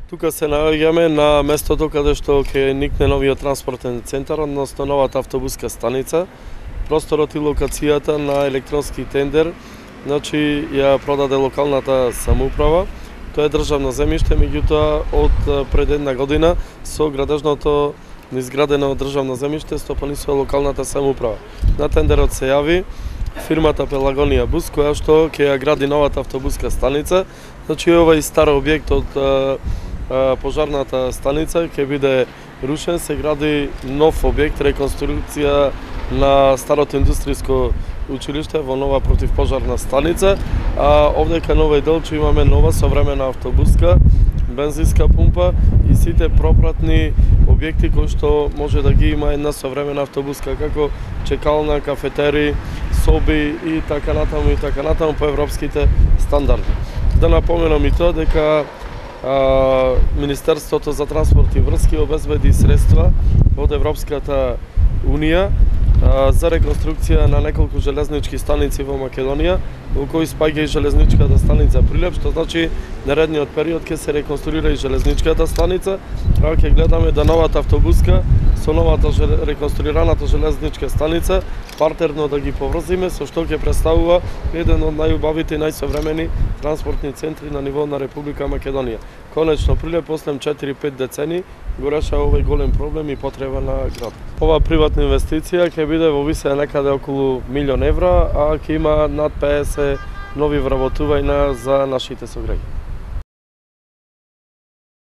Тука се наоѓаме на местото каде што ќе никне новиот транспортен центар, односно новата автобуска станица. Просторот и локацијата на електронски тендер, значи ја продаде локалната самоуправа. Тоа е државно земјиште, меѓутоа од пред една година со градежното изградено државно земјиште стопанисува локалната самоуправа. На тендерот се јави фирмата Пелагонија Бус, која што ќе ја гради новата автобуска станица. Значи овој стар објект од пожарната станица ќе биде рушен, се гради нов објект, реконструкција на старото индустријско училиште во нова противпожарна станица. А овдека на овој дел имаме нова современа автобуска, бензинска пумпа и сите пропратни објекти кои што може да ги има една современа автобуска, како чекална, кафетери, соби и така натаму по европските стандарди. Да напоменам и тоа дека Министерството за транспорт и врски обезбеди средства од Европската Унија за реконструкција на неколку железнички станици во Македонија, во кои спаѓа и железничката станица Прилеп, што значи наредниот период ќе се реконструира и железничката станица, а ќе гледаме да новата автобуска со новата реконструираната железничка станица партерно да ги поврзиме, со што ќе представува еден од најубавите и најсовремени транспортни центри на ниво на Република Македонија. Конечно, Прилеп после 4-5 децени го решава овој голем проблем и потреба на град. Ова приватна инвестиција ќе биде во висина некаде околу 1 милион евра, а ќе има над 50 нови вработувања за нашите сограѓани.